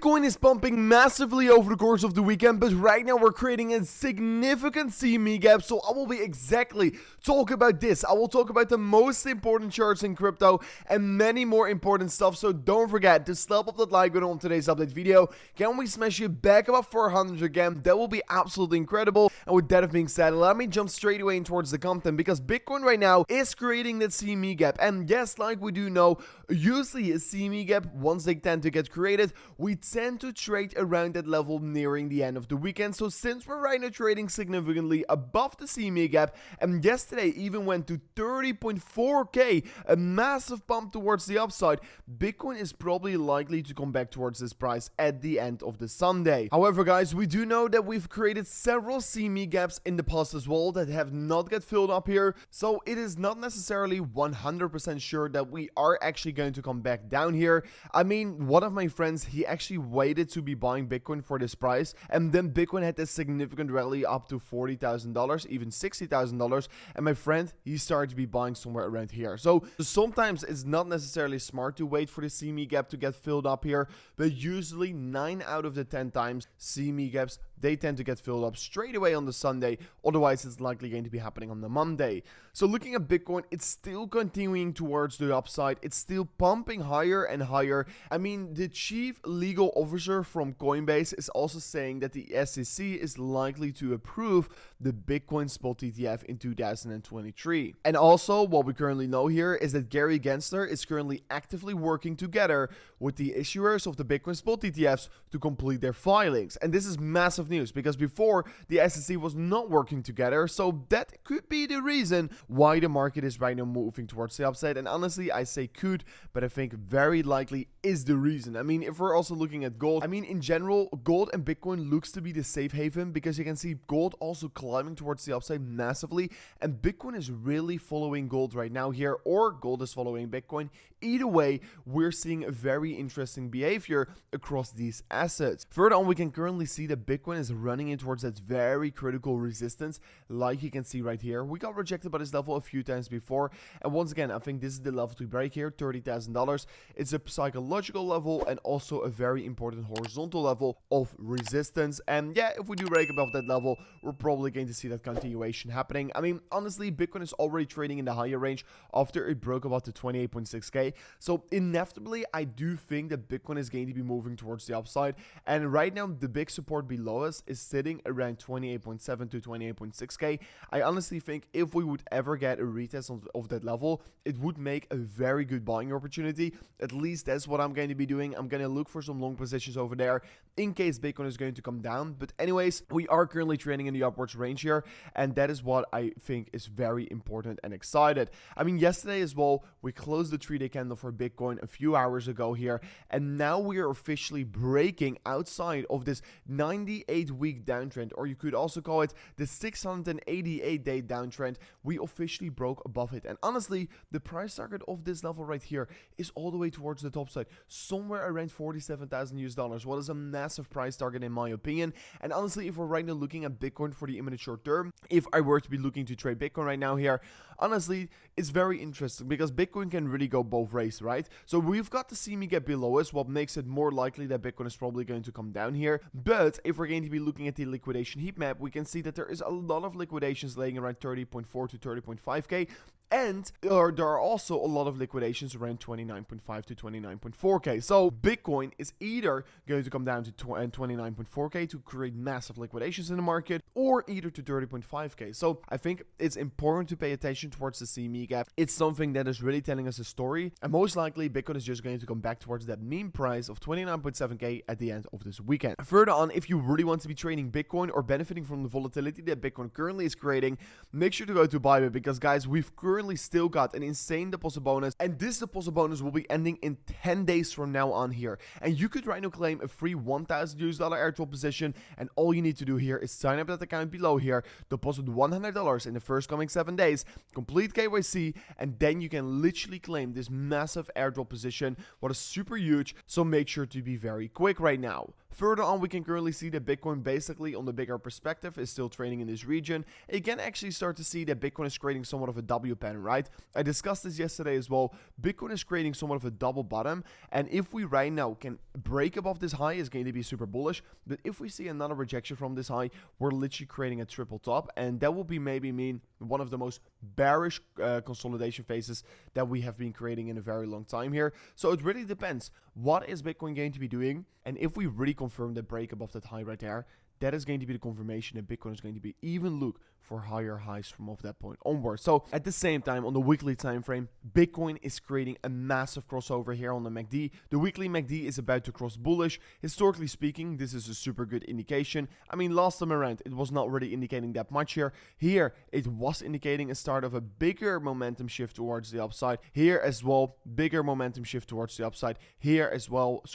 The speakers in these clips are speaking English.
Bitcoin is pumping massively over the course of the weekend, but right now we're creating a significant CME gap, so I will be exactly talk about this. I will talk about the most important charts in crypto and many more important stuff, so don't forget to slap up that like button on today's update video. Can we smash it back above 400 again? That will be absolutely incredible. And with that being said, let me jump straight away in towards the content, because Bitcoin right now is creating that CME gap. And yes, like we do know, usually a CME gap, once they tend to get created, we tend to trade around that level nearing the end of the weekend. So since we're right now trading significantly above the CME gap, and yesterday even went to 30.4k, a massive pump towards the upside, Bitcoin is probably likely to come back towards this price at the end of the Sunday. However, guys, we do know that we've created several CME gaps in the past as well that have not get filled up here, so it is not necessarily 100% sure that we are actually going to come back down here. I mean, one of my friends, he actually waited to be buying Bitcoin for this price, and then Bitcoin had this significant rally up to $40,000, even $60,000, and my friend, he started to be buying somewhere around here. So sometimes it's not necessarily smart to wait for the CME gap to get filled up here, but usually 9 out of the 10 times CME gaps, they tend to get filled up straight away on the Sunday. Otherwise, it's likely going to be happening on the Monday. So looking at Bitcoin, it's still continuing towards the upside. It's still pumping higher and higher. I mean, the chief legal officer from Coinbase is also saying that the SEC is likely to approve the Bitcoin spot ETF in 2023. And also, what we currently know here is that Gary Gensler is currently actively working together with the issuers of the Bitcoin spot ETFs to complete their filings. And this is massive news, because before the SEC was not working together, so that could be the reason why the market is right now moving towards the upside. And honestly, I say could, but I think very likely is the reason. I mean, if we're also looking at gold, I mean, in general, gold and Bitcoin looks to be the safe haven, because you can see gold also climbing towards the upside massively, and Bitcoin is really following gold right now here, or gold is following Bitcoin. Either way, we're seeing a very interesting behavior across these assets. Further on, we can currently see that Bitcoin is running in towards that very critical resistance, like you can see right here. We got rejected by this level a few times before, and once again, I think this is the level to break here, $30,000. It's a psychological level and also a very important horizontal level of resistance. And yeah, if we do break above that level, we're probably going to see that continuation happening. I mean, honestly, Bitcoin is already trading in the higher range after it broke about to 28.6k. So inevitably, I do think that Bitcoin is going to be moving towards the upside. And right now, the big support below us is sitting around 28.7 to 28.6k. I honestly think if we would ever get a retest of that level, it would make a very good buying opportunity. At least that's what I'm going to be doing. I'm going to look for some long positions over there in case Bitcoin is going to come down. But anyways, we are currently trading in the upwards range here, and that is what I think is very important and excited. I mean, yesterday as well, we closed the 3-day candle for Bitcoin a few hours ago here, and now we are officially breaking outside of this 98-week downtrend, or you could also call it the 688-day downtrend. We officially broke above it, and honestly, the price target of this level right here is all the way towards the top side, somewhere around $47,000 US, what is a massive price target in my opinion. And honestly, if we're right now looking at Bitcoin for the imminent short term, if I were to be looking to trade Bitcoin right now here, honestly, it's very interesting, because Bitcoin can really go both ways, right? So we've got the CME gap below us, what makes it more likely that Bitcoin is probably going to come down here. But if we're going to be looking at the liquidation heat map, we can see that there is a lot of liquidations laying around 30.4 to 30.5k. And there are also a lot of liquidations around 29.5 to 29.4k. So Bitcoin is either going to come down to 29.4k to create massive liquidations in the market, or either to 30.5k. So I think it's important to pay attention towards the CME gap. It's something that is really telling us a story, and most likely Bitcoin is just going to come back towards that mean price of 29.7k at the end of this weekend. Further on, if you really want to be trading Bitcoin or benefiting from the volatility that Bitcoin currently is creating, make sure to go to BYBIT, because guys, we've currently still got an insane deposit bonus, and this deposit bonus will be ending in 10 days from now on here, and you could right now claim a free $1,000 US airdrop position. And all you need to do here is sign up that account below here, deposit $100 in the first coming 7 days, complete KYC, and then you can literally claim this massive airdrop position, what is super huge. So make sure to be very quick right now. Further on, we can currently see that Bitcoin basically on the bigger perspective is still trading in this region. You can actually start to see that Bitcoin is creating somewhat of a W pattern, right? I discussed this yesterday as well. Bitcoin is creating somewhat of a double bottom, and if we right now can break above this high, is going to be super bullish. But if we see another rejection from this high, we're literally creating a triple top, and that will be maybe mean one of the most bearish consolidation phases that we have been creating in a very long time here. So it really depends. What is Bitcoin going to be doing? And if we really confirm the break above that high right there, that is going to be the confirmation that Bitcoin is going to be even look for higher highs from off that point onward. So at the same time, on the weekly time frame, Bitcoin is creating a massive crossover here on the MACD. The weekly MACD is about to cross bullish. Historically speaking, this is a super good indication. I mean, last time around, it was not really indicating that much here. Here, it was indicating a start of a bigger momentum shift towards the upside. Here as well, bigger momentum shift towards the upside. Here as well,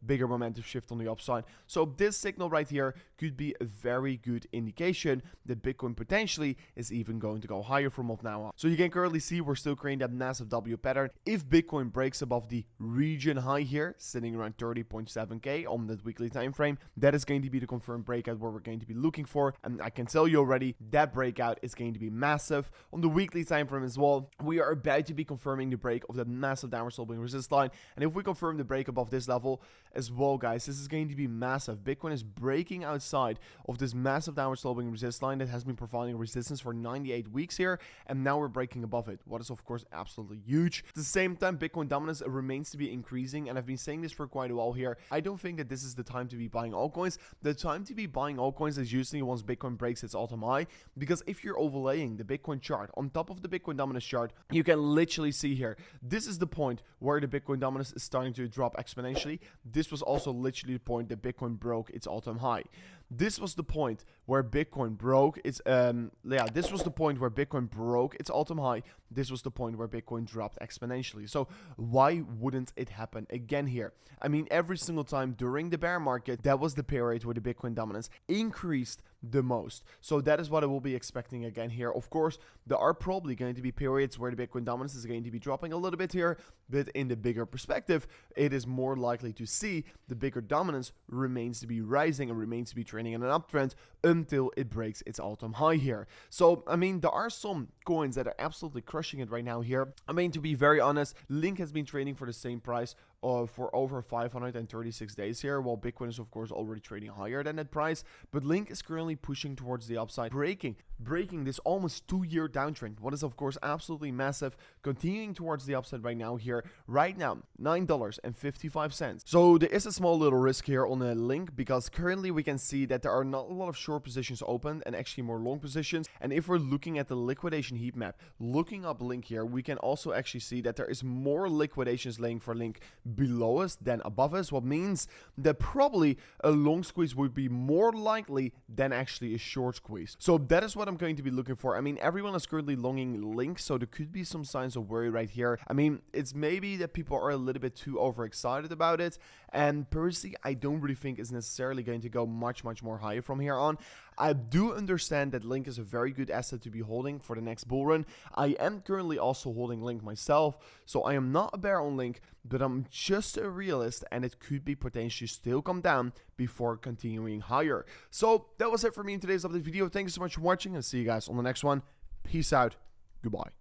bigger momentum shift on the upside. So this signal right here could be a very good indication that Bitcoin potentially is even going to go higher from off now on. So you can currently see we're still creating that massive W pattern. If Bitcoin breaks above the region high here, sitting around 30.7k on that weekly time frame, that is going to be the confirmed breakout where we're going to be looking for. And I can tell you already, that breakout is going to be massive. On the weekly time frame as well, we are about to be confirming the break of that massive downward sloping resistance line. And if we confirm the break above this level as well, guys, this is going to be massive. Bitcoin is breaking outside of this massive downward sloping resistance line that has been providing resistance for 98 weeks here, and now we're breaking above it, what is of course absolutely huge. At the same time, Bitcoin dominance remains to be increasing, and I've been saying this for quite a while here. I don't think that this is the time to be buying altcoins. The time to be buying altcoins is usually once Bitcoin breaks its all-time high, because if you're overlaying the Bitcoin chart on top of the Bitcoin dominance chart, you can literally see here, this is the point where the Bitcoin dominance is starting to drop exponentially. This was also literally the point that Bitcoin broke its all-time high. This was the point where Bitcoin broke its this was the point where Bitcoin broke its all-time high. This was the point where Bitcoin dropped exponentially. So why wouldn't it happen again here? I mean, every single time during the bear market, that was the period where the Bitcoin dominance increased the most. So that is what I will be expecting again here. Of course, there are probably going to be periods where the Bitcoin dominance is going to be dropping a little bit here, but in the bigger perspective, it is more likely to see the bigger dominance remains to be rising and remains to be trending in an uptrend until it breaks its all-time high here. So, I mean, there are some coins that are absolutely crushing it right now here. I mean, to be very honest, Link has been trading for the same price for over 536 days here, while Bitcoin is of course already trading higher than that price, but Link is currently pushing towards the upside, breaking this almost 2-year downtrend, what is of course absolutely massive, continuing towards the upside right now here, right now $9.55. So there is a small little risk here on the Link, because currently we can see that there are not a lot of short positions open and actually more long positions. And if we're looking at the liquidation heat map, looking up Link here, we can also actually see that there is more liquidations laying for Link below us than above us, what means that probably a long squeeze would be more likely than actually a short squeeze. So that is what I'm going to be looking for. I mean, everyone is currently longing Link, so there could be some signs of worry right here. I mean, it's maybe that people are a little bit too overexcited about it, and personally, I don't really think it's necessarily going to go much more higher from here on. I do understand that Link is a very good asset to be holding for the next bull run. I am currently also holding Link myself, so I am not a bear on Link, but I'm just a realist, and it could be potentially still come down before continuing higher. So that was it for me in today's update video. Thank you so much for watching, and see you guys on the next one. Peace out. Goodbye.